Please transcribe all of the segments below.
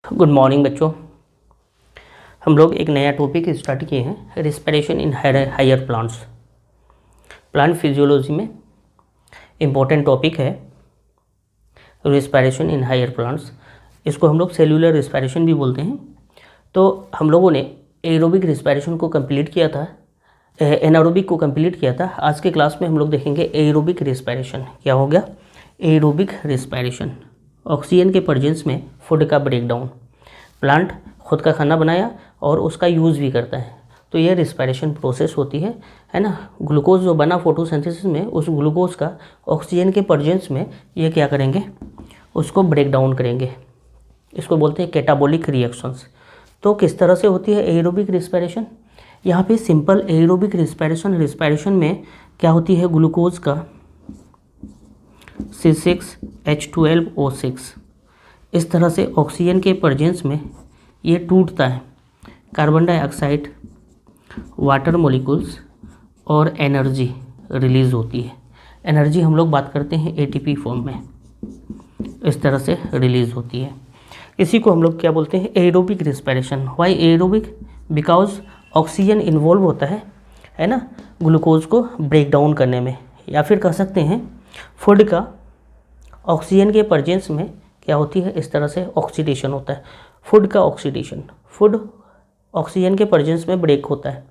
Good morning बच्चों। हम लोग एक नया टॉपिक स्टार्ट किए हैं, respiration in higher plants. Plant physiology में इम्पोर्टेंट टॉपिक है रिस्पिरेशन इन हायर प्लांट्स। इसको हम लोग सेल्यूलर रिस्पिरेशन भी बोलते हैं। तो हम लोगों ने एरोबिक रिस्पिरेशन को कंप्लीट किया था, एनारोबिक को कंप्लीट किया था। आज के क्लास में हम लोग देखेंगे एरोबिक रिस्पिरेशन। क्या हो गया? एरोबिक रिस्पिरेशन, ऑक्सीजन के प्रेजेंस में फूड का ब्रेकडाउन। प्लांट खुद का खाना बनाया और उसका यूज़ भी करता है, तो ये रिस्पिरेशन प्रोसेस होती है ना। ग्लूकोज जो बना फोटोसिंथेसिस में, उस ग्लूकोज का ऑक्सीजन के प्रेजेंस में ये क्या करेंगे, उसको ब्रेक डाउन करेंगे। इसको बोलते हैं कैटाबोलिक रिएक्शंस। तो किस तरह से होती है एरोबिक रिस्पिरेशन? यहाँ पे सिंपल एरोबिक रिस्पिरेशन में क्या होती है, ग्लूकोज का C6H12O6 इस तरह से ऑक्सीजन के प्रेजेंस में ये टूटता है। कार्बन डाइऑक्साइड, वाटर मॉलिक्यूल्स और एनर्जी रिलीज़ होती है। एनर्जी हम लोग बात करते हैं ATP फॉर्म में, इस तरह से रिलीज़ होती है। इसी को हम लोग क्या बोलते हैं, aerobic respiration. Why aerobic? Because oxygen involve होता है ना, ग्लूकोज को ब्रेक डाउन करने में। या फिर कह सकते हैं फूड का ऑक्सीजन के प्रेजेंस में क्या होती है, इस तरह से ऑक्सीडेशन होता है। फूड का ऑक्सीडेशन, फूड ऑक्सीजन के प्रेजेंस में ब्रेक होता है।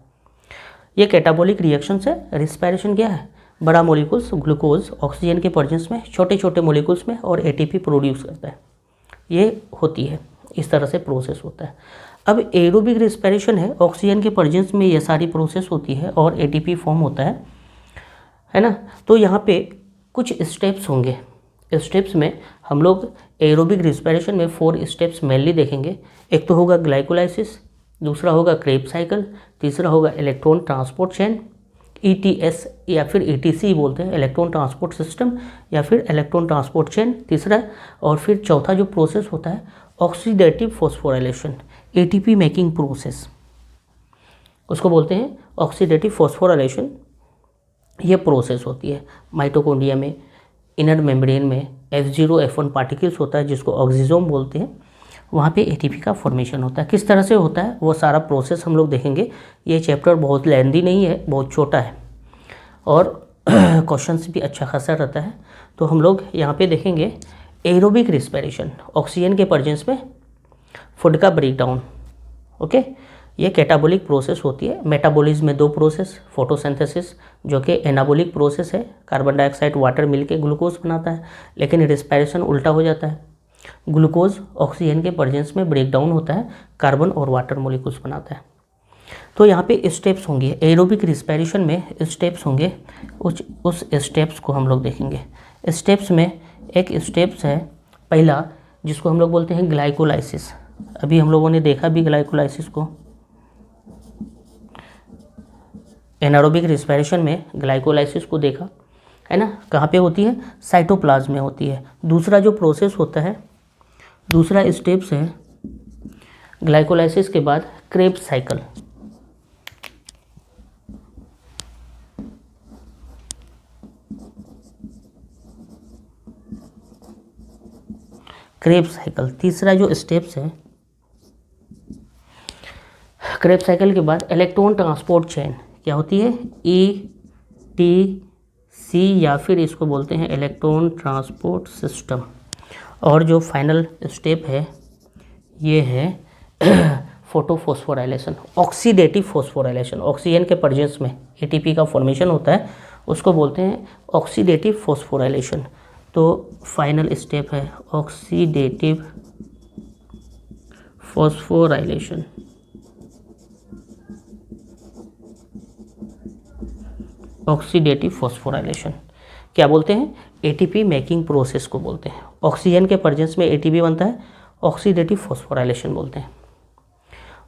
ये कैटाबोलिक रिएक्शन से रिस्पिरेशन क्या है, बड़ा मॉलिक्यूल्स ग्लूकोज ऑक्सीजन के प्रेजेंस में छोटे छोटे मॉलिक्यूल्स में और ATP प्रोड्यूस करता है, ये होती है। इस तरह से प्रोसेस होता है। अब एरोबिक रिस्पिरेशन है, ऑक्सीजन के प्रेजेंस में ये सारी प्रोसेस होती है और ATP फॉर्म होता है ना। तो यहाँ पे कुछ स्टेप्स होंगे। स्टेप्स में हम लोग एरोबिक रिस्पिरेशन में 4 स्टेप्स मेनली देखेंगे। एक तो होगा ग्लाइकोलाइसिस, दूसरा होगा क्रेब्स साइकिल, तीसरा होगा इलेक्ट्रॉन ट्रांसपोर्ट चेन, ETS या फिर ETC बोलते हैं, इलेक्ट्रॉन ट्रांसपोर्ट सिस्टम या फिर इलेक्ट्रॉन ट्रांसपोर्ट चेन तीसरा। और फिर चौथा जो प्रोसेस होता है oxidative phosphorylation, ATP making process, उसको बोलते हैं ऑक्सीडेटिव फॉस्फोराइलेशन। ये प्रोसेस होती है माइटोकॉन्ड्रिया में, इनर मेम्ब्रेन में F0F1 पार्टिकल्स होता है जिसको ऑक्सीजोम बोलते हैं, वहाँ पे ATP का फॉर्मेशन होता है। किस तरह से होता है वो सारा प्रोसेस हम लोग देखेंगे। ये चैप्टर बहुत लेंदी नहीं है, बहुत छोटा है और क्वेश्चंस भी अच्छा खासा रहता है। तो हम लोग यहाँ पे देखेंगे एरोबिक रिस्पिरेशन, ऑक्सीजन के प्रेजेंस में फूड का ब्रेकडाउन। ओके, ये कैटाबोलिक प्रोसेस होती है। मेटाबॉलिज्म में 2 प्रोसेस, फोटोसिंथेसिस जो कि एनाबोलिक प्रोसेस है, कार्बन डाइऑक्साइड वाटर मिलके ग्लूकोज बनाता है। लेकिन रिस्पिरेशन उल्टा हो जाता है, ग्लूकोज ऑक्सीजन के प्रेजेंस में ब्रेक डाउन होता है, कार्बन और वाटर मॉलिक्यूल्स बनाता है। तो यहाँ पे स्टेप्स होंगे एरोबिक रिस्पिरेशन में, स्टेप्स होंगे। उस स्टेप्स को हम लोग देखेंगे। स्टेप्स में एक स्टेप्स है पहला, जिसको हम लोग बोलते हैं ग्लाइकोलाइसिस। अभी हम लोगों ने देखा भी ग्लाइकोलाइसिस को, एनारोबिक रिस्पिरेशन में ग्लाइकोलाइसिस को देखा है ना। कहाँ पे होती है? साइटोप्लाज्म में होती है। दूसरा जो प्रोसेस होता है, दूसरा स्टेप्स है ग्लाइकोलाइसिस के बाद क्रेब्स साइकिल। क्रेब्स साइकिल तीसरा जो स्टेप्स है। क्रेब्स साइकिल के बाद इलेक्ट्रॉन ट्रांसपोर्ट चेन क्या होती है, ETC या फिर इसको बोलते हैं इलेक्ट्रॉन ट्रांसपोर्ट सिस्टम। और जो फाइनल स्टेप है ये है फोटोफॉस्फोराइलेशन, ऑक्सीडेटिव फॉस्फोराइलेशन। ऑक्सीजन के प्रेजेंस में ATP का फॉर्मेशन होता है, उसको बोलते हैं ऑक्सीडेटिव फॉस्फोराइलेशन। तो फाइनल स्टेप है ऑक्सीडेटिव फॉस्फोराइलेशन। ऑक्सीडेटिव फॉस्फोराइलेशन क्या बोलते हैं, ATP मेकिंग प्रोसेस को बोलते हैं। ऑक्सीजन के प्रेजेंस में ATP बनता है, ऑक्सीडेटिव फॉस्फोराइलेशन बोलते हैं।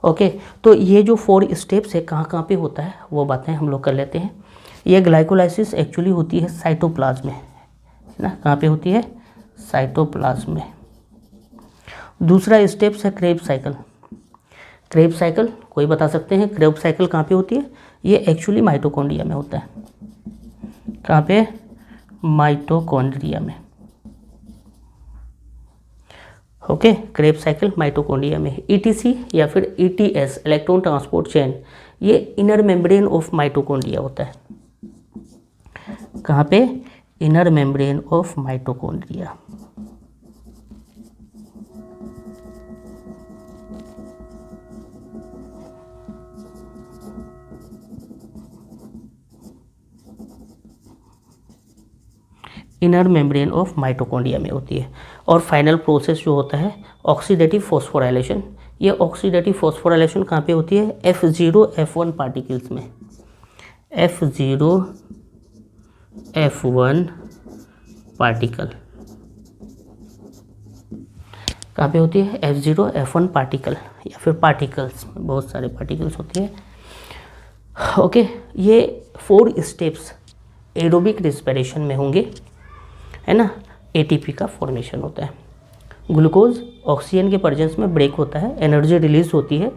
ओके, तो ये जो 4 स्टेप्स है कहाँ कहाँ पे होता है वो बातें हम लोग कर लेते हैं। ये ग्लाइकोलाइसिस एक्चुअली होती है साइटोप्लाज्म में, है ना। कहाँ पे होती है? साइटोप्लाज्म में। दूसरा स्टेप्स है क्रेब्स साइकिल। क्रेब्स साइकिल कोई बता सकते हैं क्रेब्स साइकिल कहाँ पे होती है? ये एक्चुअली माइटोकॉन्ड्रिया में होता है। कहाँ पे? माइटोकॉन्ड्रिया में। ओके, क्रेब्स साइकिल माइटोकॉन्ड्रिया में। ईटीसी या फिर ईटीएस इलेक्ट्रॉन ट्रांसपोर्ट चेन, ये इनर मेम्ब्रेन ऑफ माइटोकॉन्ड्रिया होता है। कहाँ पे? Inner membrane of mitochondria. Inner membrane of mitochondria में होती है। और फाइनल प्रोसेस जो होता है ऑक्सीडेटिव फॉस्फोराइलेशन, ये ऑक्सीडेटिव फॉस्फोराइलेशन कहाँ पे होती है? F0 F1 पार्टिकल्स में। F0 F1 पार्टिकल कहाँ पे होती है? F0 F1 पार्टिकल या फिर पार्टिकल्स, बहुत सारे पार्टिकल्स होते हैं। ओके, ये 4 स्टेप्स एरोबिक रिस्पिरेशन में होंगे, है ना। एटीपी का फॉर्मेशन होता है, ग्लूकोज ऑक्सीजन के प्रेजेंस में ब्रेक होता है, एनर्जी रिलीज होती है।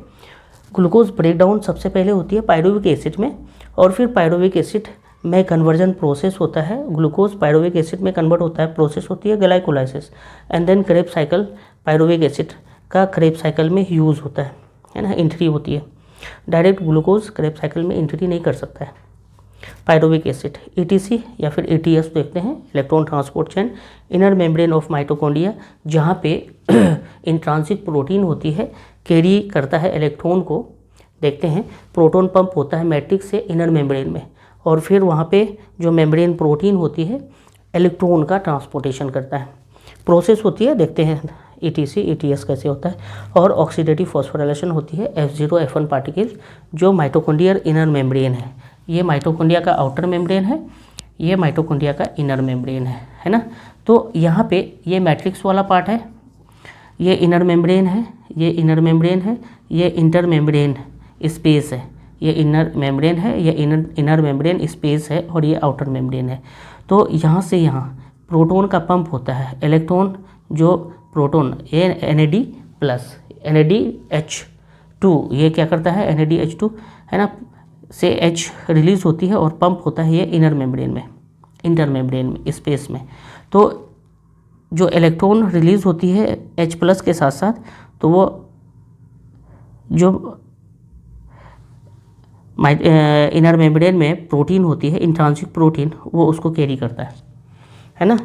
ग्लूकोज ब्रेकडाउन सबसे पहले होती है पायरुविक एसिड में, और फिर पायरुविक एसिड में कन्वर्जन प्रोसेस होता है। ग्लूकोज पायरुविक एसिड में कन्वर्ट होता है, प्रोसेस होती है glycolysis, and then Krebs cycle pyruvic acid का क्रेब्स साइकिल में यूज़ होता है ना, एंट्री होती है। डायरेक्ट ग्लूकोज क्रेब्स साइकिल में एंट्री नहीं कर सकता है। पायरुविक एसिड ईटीसी या फिर ईटीएस देखते हैं, electron transport chain, inner membrane of mitochondria, जहाँ पे इंट्रांसिक प्रोटीन होती है, कैरी करता है इलेक्ट्रॉन को। देखते हैं प्रोटॉन पंप होता है मैट्रिक्स से इनर मेम्ब्रेन में, और फिर वहाँ पे जो मेम्ब्रेन प्रोटीन होती है इलेक्ट्रॉन का ट्रांसपोर्टेशन करता है, प्रोसेस होती है। देखते हैं ईटीसी ईटीएस कैसे होता है। और ऑक्सीडेटिव फॉस्फोराइलेशन होती है F0 F1 पार्टिकल, जो माइटोकॉन्ड्रियल इनर मेम्ब्रेन है। ये माइटोकॉन्ड्रिया का आउटर मेम्ब्रेन है, ये माइटोकॉन्ड्रिया का इनर मेम्ब्रेन है ना। तो यहाँ पे ये मैट्रिक्स वाला पार्ट है, ये इनर मेम्ब्रेन है, ये इनर मेम्ब्रेन है, ये इंटर मेम्ब्रेन स्पेस है, ये इनर मेम्ब्रेन है, ये इनर मेम्ब्रेन स्पेस है, और ये आउटर मेम्ब्रेन है। तो यहाँ से यहाँ प्रोटॉन का पंप होता है, इलेक्ट्रॉन जो प्रोटॉन ये NAD प्लस NADH2, ये क्या करता है NADH2, है ना, से H रिलीज होती है और पंप होता है ये इनर मेम्ब्रेन में, इंटर मेम्ब्रेन में, स्पेस में। तो जो इलेक्ट्रॉन रिलीज होती है H प्लस के साथ साथ, तो वो जो इनर मेम्ब्रेन में प्रोटीन होती है, इंट्रांसिक प्रोटीन, वो उसको कैरी करता है ना।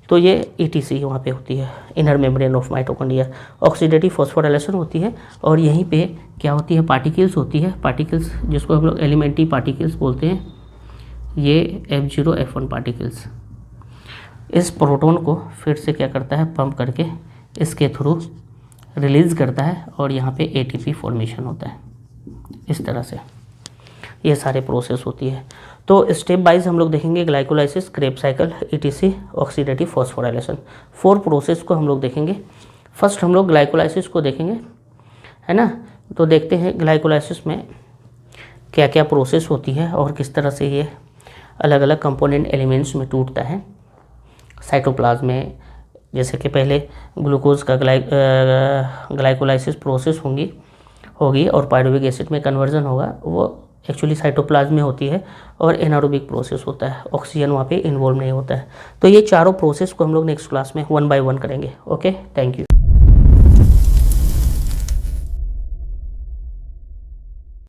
तो ये ईटीसी वहाँ पे होती है, inner membrane of mitochondria. Oxidative phosphorylation होती है, और यहीं पे क्या होती है? पार्टिकल्स होती है, पार्टिकल्स जिसको हम लोग एलिमेंट्री पार्टिकल्स बोलते हैं, ये F0 F1 पार्टिकल्स। इस प्रोटॉन को फिर से क्या करता है? पंप करके इसके थ्रू रिलीज़ करता है, और यहाँ पे ATP फॉर्मेशन होता है। इस तरह से ये सारे प्रोसेस होती है। तो स्टेप वाइज हम लोग देखेंगे, glycolysis, Krebs cycle, etc, oxidative phosphorylation, 4 process को हम लोग देखेंगे। फर्स्ट हम लोग ग्लाइकोलाइसिस को देखेंगे, है ना। तो देखते हैं ग्लाइकोलाइसिस में क्या क्या प्रोसेस होती है और किस तरह से ये अलग अलग कंपोनेंट एलिमेंट्स में टूटता है साइटोप्लाज्म में। जैसे कि पहले ग्लूकोज का ग्लाइकोलाइसिस प्रोसेस होगी और पायरुविक एसिड में कन्वर्जन होगा, वो एक्चुअली साइटोप्लाज्म में होती है, और एनारोबिक प्रोसेस होता है, ऑक्सीजन वहाँ पे इन्वॉल्व नहीं होता है। तो ये चारों प्रोसेस को हम लोग नेक्स्ट क्लास में 1 by 1 करेंगे। Okay, thank you.